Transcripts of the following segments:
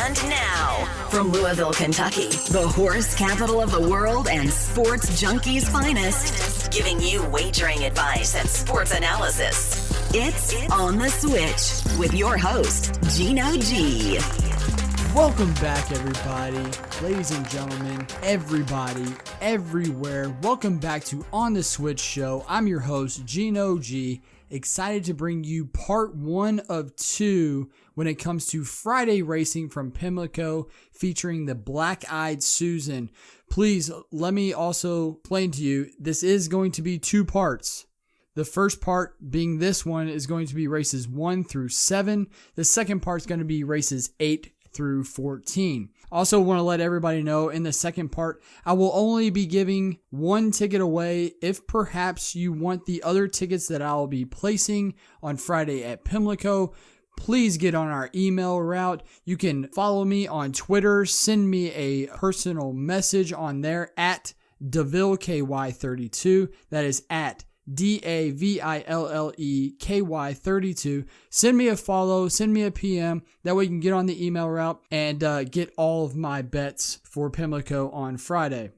And now, from Louisville, Kentucky, the horse capital of the world and sports junkies' finest, giving you wagering advice and sports analysis. It's On the Switch with your host, Geno G. Welcome back, everybody. Ladies and gentlemen, everybody, everywhere. Welcome back to On the Switch Show. I'm your host, Geno G. Excited to bring you part 1 of 2 when it comes to Friday racing from Pimlico featuring the Black-Eyed Susan. Please let me also explain to you, this is going to be 2 parts. The first part being this one is going to be races 1 through 7. The second part is going to be races 8 through 14. Also want to let everybody know in the second part, I will only be giving 1 ticket away. If perhaps you want the other tickets that I'll be placing on Friday at Pimlico, please get on our email route. You can follow me on Twitter, send me a personal message on there at DavilleKY32. That is at DAVILLEKY32. Send me a follow, send me a PM. That way you can get on the email route and get all of my bets for Pimlico on Friday.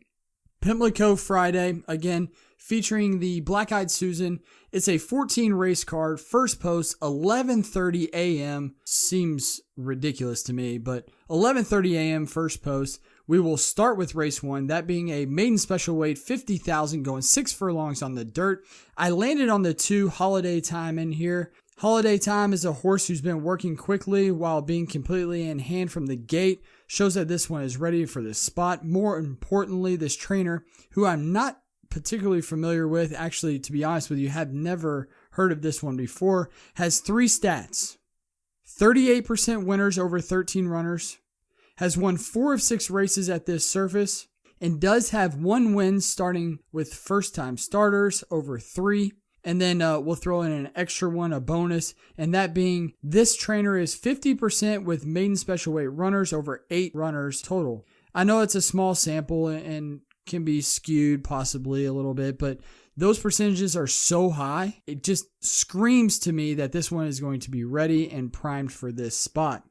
Pimlico Friday, again, featuring the Black-Eyed Susan. It's a 14 race card. First post, 11:30 a.m. Seems ridiculous to me, but 11:30 a.m. first post. We will start with race 1, that being a maiden special weight, 50,000, going 6 furlongs on the dirt. I landed on the 2 Holiday Time in here. Holiday Time is a horse who's been working quickly while being completely in hand from the gate. Shows that this one is ready for this spot. More importantly, this trainer, who I'm not particularly familiar with, actually, to be honest with you, have never heard of this one before, has 3 stats. 38% winners over 13 runners. Has won 4 of 6 races at this surface, and does have 1 win starting with first-time starters over 3. And then we'll throw in an extra one, a bonus, and that being this trainer is 50% with maiden special weight runners over 8 runners total. I know it's a small sample and can be skewed possibly a little bit, but those percentages are so high, it just screams to me that this one is going to be ready and primed for this spot.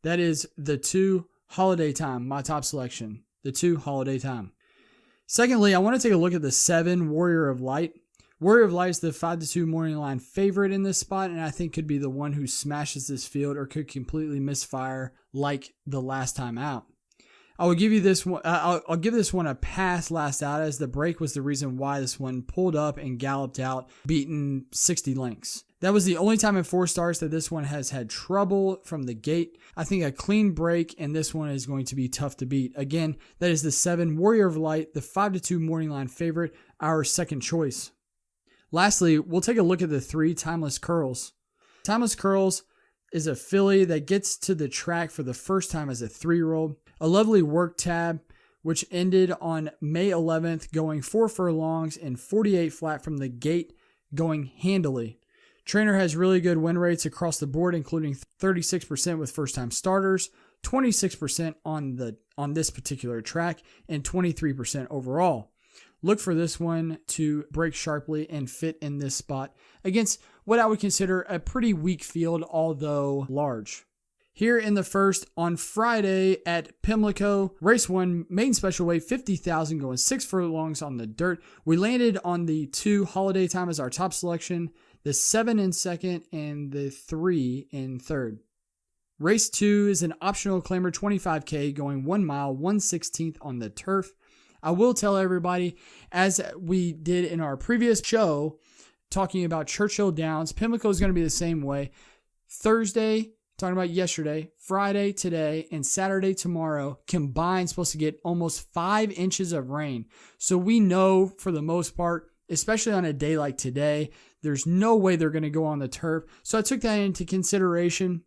That is the 2 Holiday Time, my top selection. The 2 Holiday Time. Secondly, I want to take a look at the 7 Warrior of Light. Warrior of Light is the 5-2 morning line favorite in this spot, and I think could be the one who smashes this field or could completely misfire like the last time out. I will give you this one. I'll give this one a pass last out, as the break was the reason why this one pulled up and galloped out, beaten 60 lengths. That was the only time in 4 starts that this one has had trouble from the gate. I think a clean break, and this one is going to be tough to beat. Again, that is the 7 Warrior of Light, the 5-2 morning line favorite, our second choice. Lastly, we'll take a look at the 3 Timeless Curls. Timeless Curls is a filly that gets to the track for the first time as a 3-year-old. A lovely work tab, which ended on May 11th, going 4 furlongs and 48 flat from the gate, going handily. Trainer has really good win rates across the board, including 36% with first-time starters, 26% on this particular track, and 23% overall. Look for this one to break sharply and fit in this spot against what I would consider a pretty weak field, although large. Here in the first, on Friday at Pimlico, race 1, maiden special weight, 50,000, going 6 furlongs on the dirt. We landed on the 2 Holiday Time as our top selection, the 7 in second, and the 3 in third. Race 2 is an optional claimer, 25K, going 1 mile, 1/16 on the turf. I will tell everybody, as we did in our previous show, talking about Churchill Downs, Pimlico is going to be the same way. Thursday, talking about yesterday, Friday today, and Saturday tomorrow, combined supposed to get almost 5 inches of rain. So we know for the most part, especially on a day like today, there's no way they're going to go on the turf. So I took that into consideration.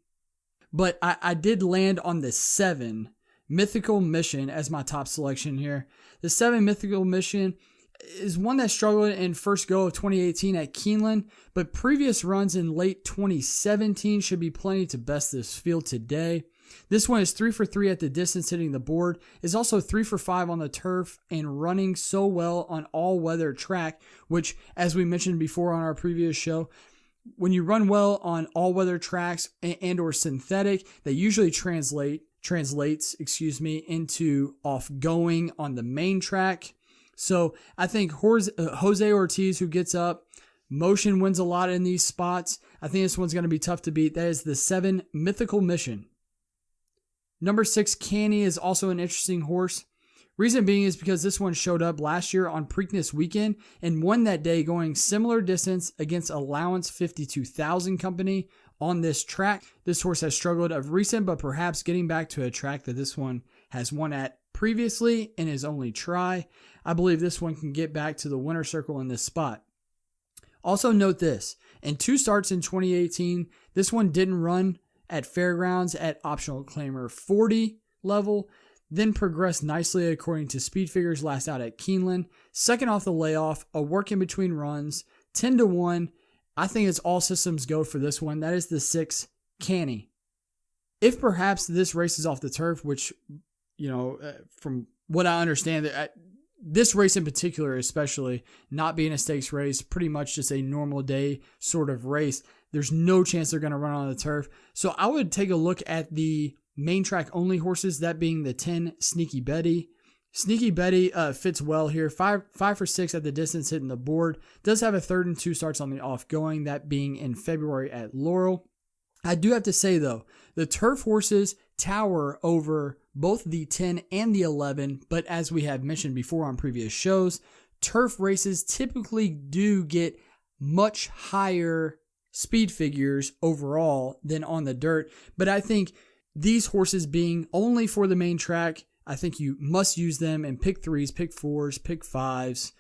But I did land on the 7 Mythical Mission as my top selection here. The 7 Mythical Mission is one that struggled in first go of 2018 at Keeneland, but previous runs in late 2017 should be plenty to best this field today. This one is 3 for 3 at the distance hitting the board, is also 3 for 5 on the turf and running so well on all-weather track, which, as we mentioned before on our previous show, when you run well on all-weather tracks and or synthetic, they usually translate translates, into off going on the main track. So I think Jose Ortiz, who gets up, motion wins a lot in these spots. I think this one's going to be tough to beat. That is the 7 Mythical Mission. Number 6, Canny, is also an interesting horse. Reason being is because this one showed up last year on Preakness weekend and won that day going similar distance against Allowance 52,000 Company on this track. This horse has struggled of recent, but perhaps getting back to a track that this one has won at previously in his only try. I believe this one can get back to the winner circle in this spot. Also note this, in 2 starts in 2018, this one didn't run at Fairgrounds at optional claimer 40 level, then progressed nicely according to speed figures last out at Keeneland. Second off the layoff, a work in between runs, 10-1. I think it's all systems go for this one. That is the 6, Canny. If perhaps this race is off the turf, which, from what I understand, this race in particular, especially not being a stakes race, pretty much just a normal day sort of race, there's no chance they're going to run on the turf. So I would take a look at the main track only horses, that being the 10, Sneaky Betty. Sneaky Betty fits well here. 5 for 6 at the distance hitting the board. Does have a 3rd and 2 starts on the off going, that being in February at Laurel. I do have to say though, the turf horses tower over both the 10 and the 11, but as we have mentioned before on previous shows, turf races typically do get much higher speed figures overall than on the dirt. But I think these horses being only for the main track, I think you must use them in pick 3s, pick 4s, pick 5s,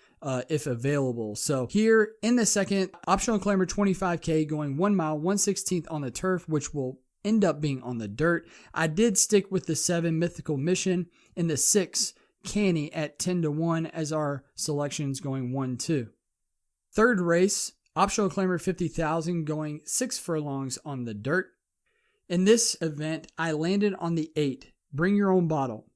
if available. So here in the second, optional claimer 25K going 1 mile, 1/16 on the turf, which will end up being on the dirt. I did stick with the 7 Mythical Mission and the 6 Canny at 10-1 as our selections going 1-2. Third race, optional claimer 50,000 going 6 furlongs on the dirt. In this event, I landed on the 8, Bring Your Own Bottle.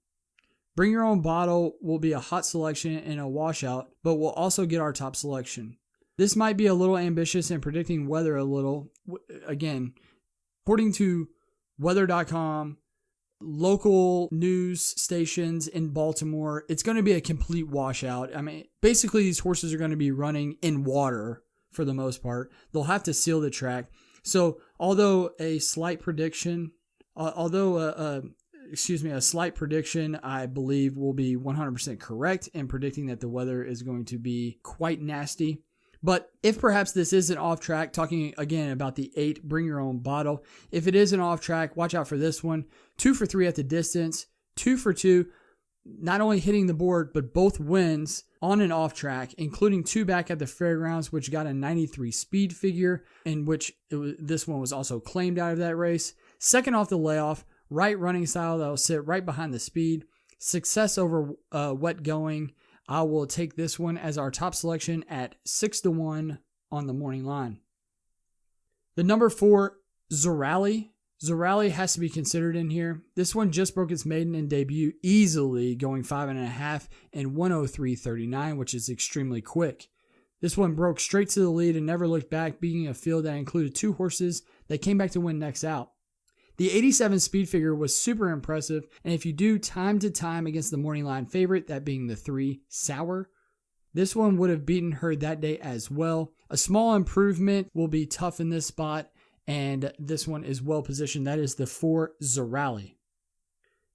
Bring Your Own Bottle will be a hot selection and a washout, but will also get our top selection. This might be a little ambitious in predicting weather a little. Again, according to weather.com, local news stations in Baltimore, it's going to be a complete washout. I mean, basically these horses are going to be running in water for the most part. They'll have to seal the track. So although a slight prediction, I believe will be 100% correct in predicting that the weather is going to be quite nasty. But if perhaps this is an off track, talking again about the 8, Bring Your Own Bottle. If it is an off track, watch out for this one. 2 for 3 at the distance, 2 for 2, not only hitting the board, but both wins on an off track, including 2 back at the Fairgrounds, which got a 93 speed figure, in which this one was also claimed out of that race. Second off the layoff, right running style that will sit right behind the speed. Success over wet going. I will take this one as our top selection at 6-1 on the morning line. The number 4, Zorali. Zorali has to be considered in here. This one just broke its maiden and debut easily, going 5.5 and 103.39, which is extremely quick. This one broke straight to the lead and never looked back, beating a field that included 2 horses that came back to win next out. The 87 speed figure was super impressive, and if you do time to time against the morning line favorite, that being the 3, Sour, this one would have beaten her that day as well. A small improvement will be tough in this spot, and this one is well positioned. That is the 4, Zorali.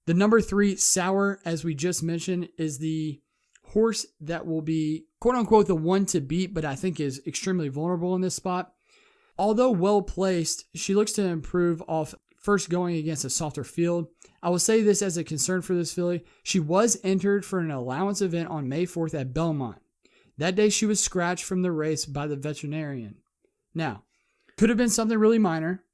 The number 3, Sour, as we just mentioned, is the horse that will be quote-unquote the one to beat, but I think is extremely vulnerable in this spot. Although well placed, she looks to improve off first going against a softer field. I will say this as a concern for this filly. She was entered for an allowance event on May 4th at Belmont. That day she was scratched from the race by the veterinarian. Now, could have been something really minor,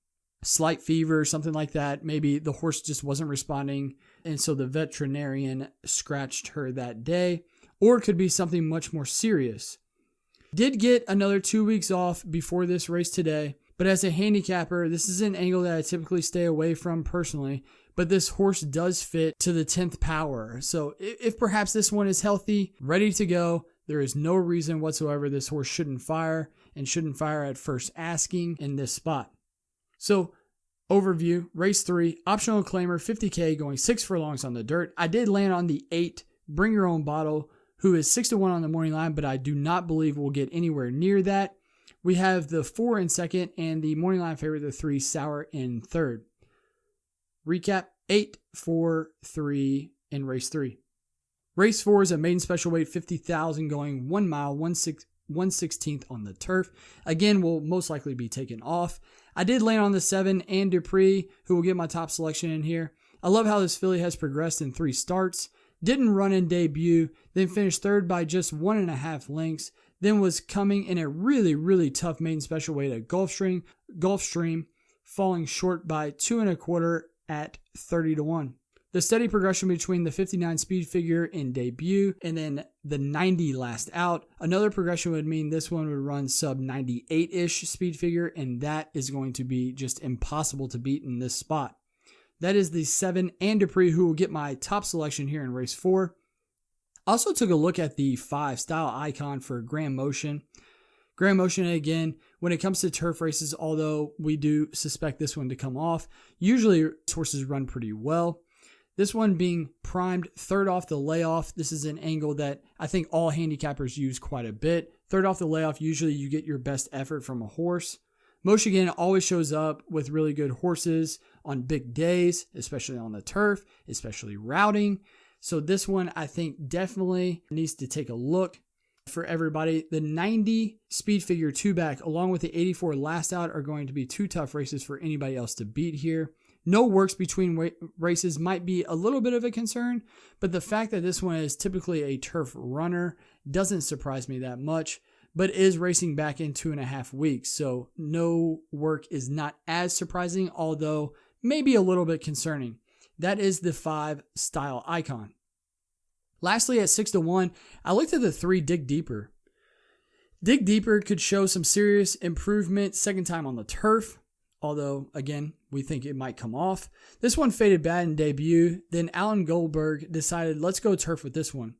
slight fever, something like that. Maybe the horse just wasn't responding, and so the veterinarian scratched her that day. Or it could be something much more serious. Did get another 2 weeks off before this race today. But as a handicapper, this is an angle that I typically stay away from personally. But this horse does fit to the 10th power. So if perhaps this one is healthy, ready to go, there is no reason whatsoever this horse shouldn't fire and shouldn't fire at first asking in this spot. So Overview, race 3, optional claimer, 50K, going 6 furlongs on the dirt. I did land on the 8, Bring Your Own Bottle, who is 6-1 on the morning line, but I do not believe we'll get anywhere near that. We have the 4 in second and the morning line favorite, the 3, Sour, in third. Recap, 8, 4, 3 in race 3. Race 4 is a maiden special weight, 50,000, going 1 mile, 1/16th on the turf. Again, will most likely be taken off. I did land on the 7, and Dupree, who will get my top selection in here. I love how this filly has progressed in 3 starts. Didn't run in debut, then finished third by just 1.5 lengths. Then was coming in a really, really tough maiden special weight at Gulfstream, falling short by 2.25 at 30-1. The steady progression between the 59 speed figure in debut and then the 90 last out. Another progression would mean this one would run sub 98-ish speed figure, and that is going to be just impossible to beat in this spot. That is the 7, and Dupree, who will get my top selection here in race 4. Also took a look at the 5, Style Icon, for Grand Motion. Grand Motion, again, when it comes to turf races, although we do suspect this one to come off, usually horses run pretty well. This one being primed third off the layoff. This is an angle that I think all handicappers use quite a bit. Third off the layoff, usually you get your best effort from a horse. Motion, again, always shows up with really good horses on big days, especially on the turf, especially routing. So this one, I think, definitely needs to take a look for everybody. The 90 speed figure 2-back along with the 84 last out are going to be 2 tough races for anybody else to beat here. No works between races might be a little bit of a concern, but the fact that this one is typically a turf runner doesn't surprise me that much, but is racing back in 2.5 weeks. So no work is not as surprising, although maybe a little bit concerning. That is the 5, Style Icon. Lastly, at 6-1, I looked at the 3, Dig Deeper. Dig Deeper could show some serious improvement second time on the turf, although, again, we think it might come off. This one faded bad in debut. Then Alan Goldberg decided, let's go turf with this one.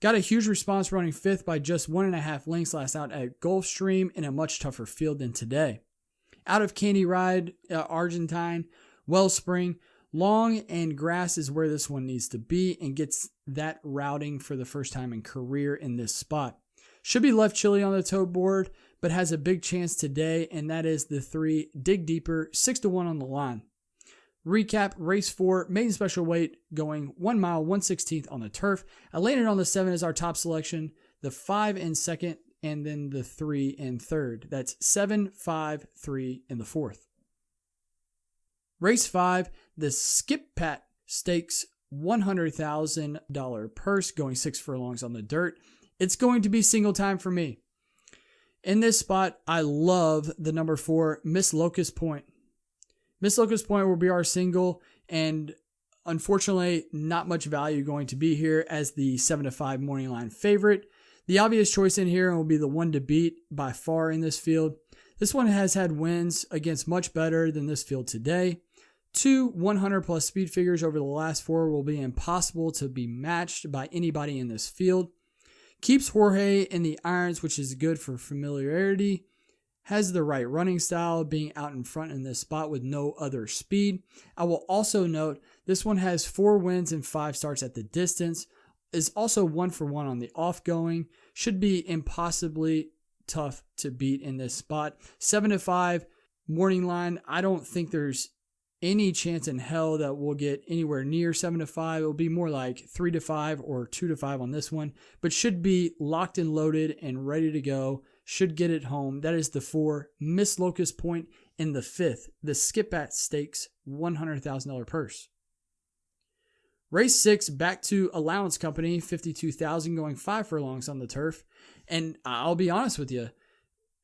Got a huge response running 5th by just 1.5 lengths last out at Gulfstream in a much tougher field than today. Out of Candy Ride, Argentine, Wellspring, long and grass is where this one needs to be and gets that routing for the first time in career in this spot. Should be left chilly on the tote board, but has a big chance today, and that is the 3, Dig Deeper, 6-1 on the line. Recap, race 4, maiden special weight, going 1 mile, 1/16th on the turf. I landed on the 7 as our top selection, the 5 in second, and then the 3 in third. That's 7, 5, 3 in the fourth. Race 5, the Skip Pat Stakes $100,000 purse, going 6 furlongs on the dirt. It's going to be single time for me. In this spot, I love the number 4, Miss Locust Point. Miss Locust Point will be our single, and unfortunately, not much value going to be here as the 7-5 morning line favorite. The obvious choice in here will be the one to beat by far in this field. This one has had wins against much better than this field today. 2 100+ speed figures over the last 4 will be impossible to be matched by anybody in this field. Keeps Jorge in the irons, which is good for familiarity. Has the right running style, being out in front in this spot with no other speed. I will also note this one has 4 wins and 5 starts at the distance. Is also 1-for-1 on the off-going. Should be impossibly tough to beat in this spot. 7-5 morning line. I don't think there's any chance in hell that we'll get anywhere near 7-5. It'll be more like 3-5 or 2-5 on this one, but should be locked and loaded and ready to go. Should get it home. That is the 4, Miss Locust Point, in the 5th, the Skip At Stakes $100,000 purse. Race 6, back to Allowance Company, 52,000, going 5 furlongs on the turf. And I'll be honest with you,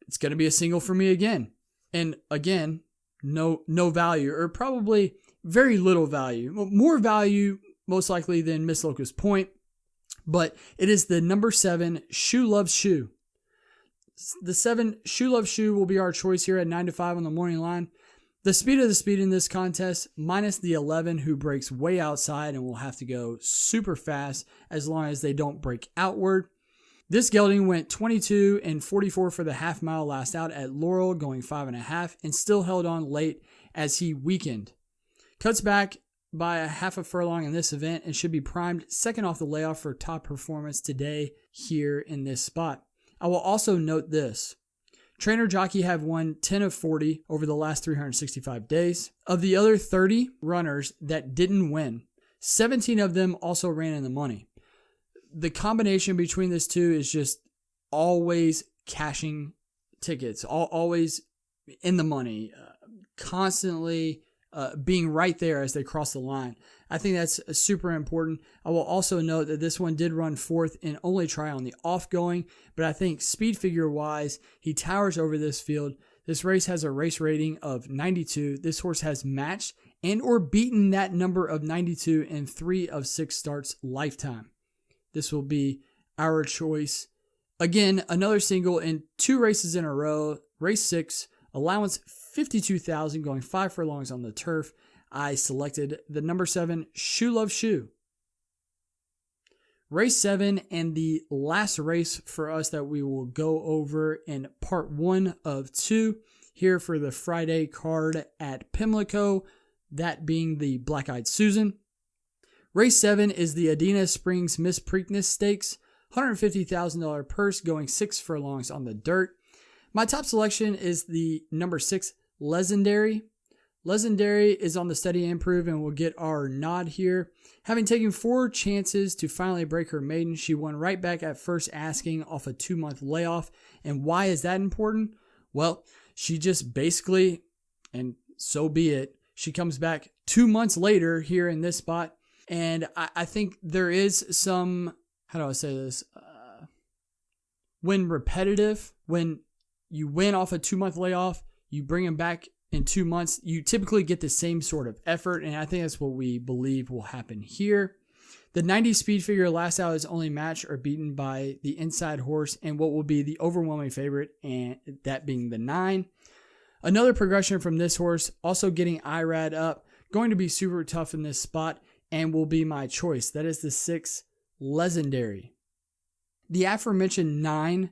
it's going to be a single for me again. And again, no value, or probably very little value. More value, most likely, than Miss Locust Point. But it is the number 7, Shoe Loves Shoe. The 7, Shoe Loves Shoe, will be our choice here at 9-5 on the morning line. The speed of the speed in this contest, minus the 11, who breaks way outside and will have to go super fast as long as they don't break outward. This gelding went 22 and 44 for the half mile last out at Laurel, going 5.5, and still held on late as he weakened. Cuts back by a half a furlong in this event and should be primed second off the layoff for top performance today here in this spot. I will also note this. Trainer Jockey have won 10 of 40 over the last 365 days. Of the other 30 runners that didn't win, 17 of them also ran in the money. The combination between these two is just always cashing tickets, always in the money, constantly being right there as they cross the line. I think that's super important. I will also note that this one did run fourth in only try on the off-going, but I think speed figure-wise, he towers over this field. This race has a race rating of 92. This horse has matched and or beaten that number of 92 in 3 of 6 starts lifetime. This will be our choice. Again, another single in 2 races in a row. Race 6, allowance 52,000, going 5 furlongs on the turf. I selected the number 7, Shoe Love Shoe. Race 7 and the last race for us that we will go over in part 1 of 2 here for the Friday card at Pimlico, that being the Black Eyed Susan. Race 7 is the Adena Springs Miss Preakness Stakes, $150,000 purse, going 6 furlongs on the dirt. My top selection is the number 6, Legendary. Legendary is on the steady improve and will get our nod here. Having taken 4 chances to finally break her maiden, she won right back at first asking off a 2-month layoff. And why is that important? Well, she just basically, and so be it, she comes back 2 months later here in this spot. And I think there is some, how do I say this? When repetitive, when you win off a 2-month layoff, you bring them back in 2 months, you typically get the same sort of effort, and I think that's what we believe will happen here. The 90 speed figure last out is only matched or beaten by the inside horse and what will be the overwhelming favorite, and that being the 9. Another progression from this horse, also getting IRAD up, going to be super tough in this spot and will be my choice. That is the 6, Legendary. The aforementioned 9,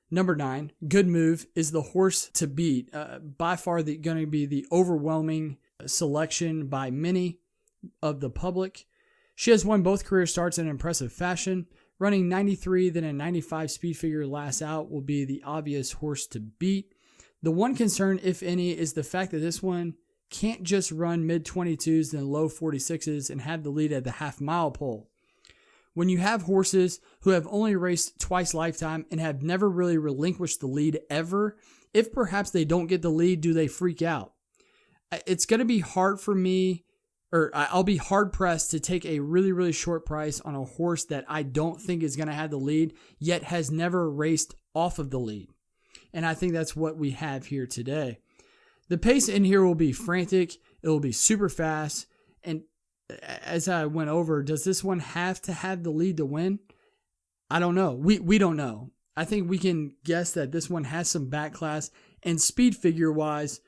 number 9, Good Move, is the horse to beat. By far going to be the overwhelming selection by many of the public. She has won both career starts in impressive fashion. Running 93, then a 95 speed figure last out will be the obvious horse to beat. The one concern, if any, is the fact that this one can't just run mid-22s then low 46s and have the lead at the half-mile pole. When you have horses who have only raced twice lifetime and have never really relinquished the lead ever, if perhaps they don't get the lead, do they freak out? It's going to be hard for me, or I'll be hard-pressed to take a really, really short price on a horse that I don't think is going to have the lead, yet has never raced off of the lead. And I think that's what we have here today. The pace in here will be frantic. It will be super fast. And as I went over, does this one have to have the lead to win? I don't know. We don't know. I think we can guess that this one has some back class and speed figure wise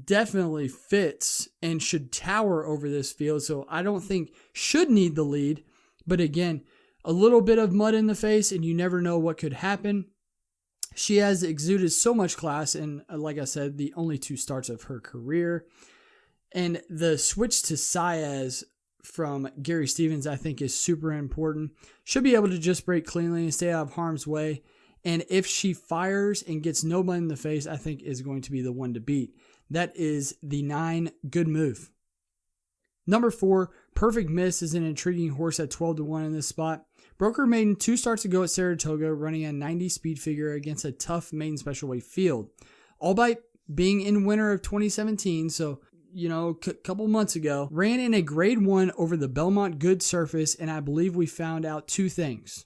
definitely fits and should tower over this field. So I don't think should need the lead. But again, a little bit of mud in the face and you never know what could happen. She has exuded so much class in, like I said, the only 2 starts of her career. And the switch to Saez from Gary Stevens, I think, is super important. Should be able to just break cleanly and stay out of harm's way. And if she fires and gets no mud in the face, I think is going to be the one to beat. That is the 9, Good Move. Number 4, Perfect Miss, is an intriguing horse at 12-1 in this spot. Broke her maiden 2 starts ago at Saratoga, running a 90 speed figure against a tough maiden special weight field. Albeit being in winter of 2017, so, a couple months ago, ran in a grade 1 over the Belmont Good surface, and I believe we found out 2 things.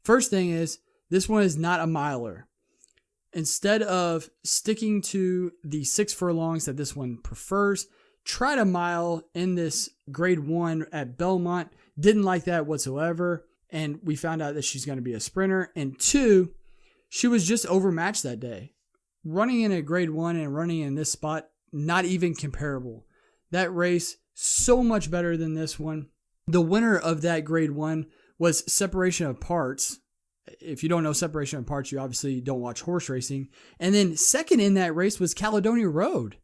First thing is, this one is not a miler. Instead of sticking to the 6 furlongs that this one prefers, tried a mile in this grade 1 at Belmont. Didn't like that whatsoever. And we found out that she's going to be a sprinter. And 2, she was just overmatched that day. Running in a grade 1 and running in this spot, not even comparable. That race, so much better than this one. The winner of that grade 1 was Separation of Parts. If you don't know Separation of Parts, you obviously don't watch horse racing. And then second in that race was Caledonia Road.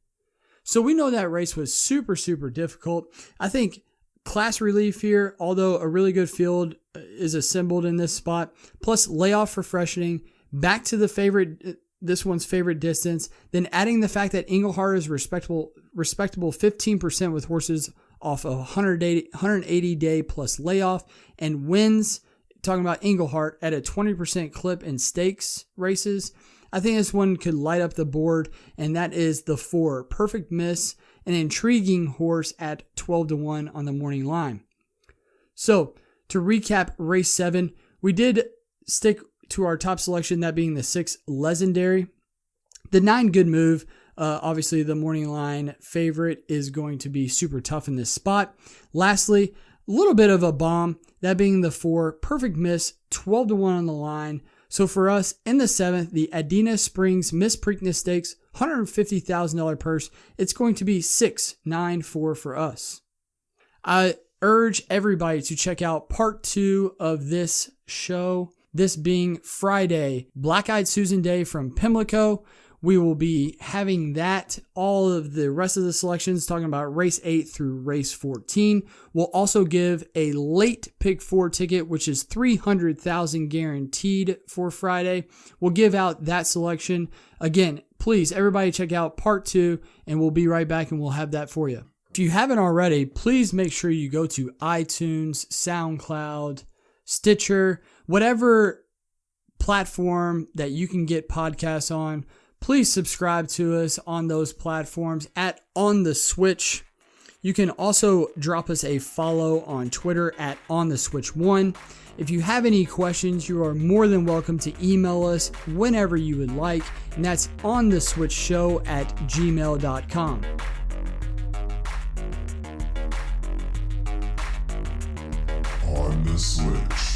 So we know that race was super, super difficult. I think class relief here, although a really good field is assembled in this spot, plus layoff for freshening, back to this one's favorite distance, then adding the fact that Englehart is respectable 15% with horses off a 180 day plus layoff, and wins, talking about Englehart, at a 20% clip in stakes races. I think this one could light up the board, and that is the 4, Perfect Miss, an intriguing horse at 12-1 on the morning line. So to recap race 7, we did stick to our top selection, that being the 6, Legendary. The 9, Good Move. Obviously, the morning line favorite is going to be super tough in this spot. Lastly, a little bit of a bomb, that being the 4, Perfect Miss, 12-1 on the line. So for us, in the 7th, the Adena Springs Miss Preakness Stakes, $150,000 purse. It's going to be 6-9-4 for us. I urge everybody to check out part 2 of this show, this being Friday, Black-Eyed Susan Day from Pimlico. We will be having that, all of the rest of the selections, talking about race 8 through race 14. We'll also give a late pick 4 ticket, which is $300,000 guaranteed for Friday. We'll give out that selection. Again, please, everybody check out part 2, and we'll be right back and we'll have that for you. If you haven't already, please make sure you go to iTunes, SoundCloud, Stitcher, whatever platform that you can get podcasts on. Please subscribe to us on those platforms at On The Switch. You can also drop us a follow on Twitter at OnTheSwitch1. If you have any questions, you are more than welcome to email us whenever you would like, and that's ontheswitchshow@gmail.com. On the Switch.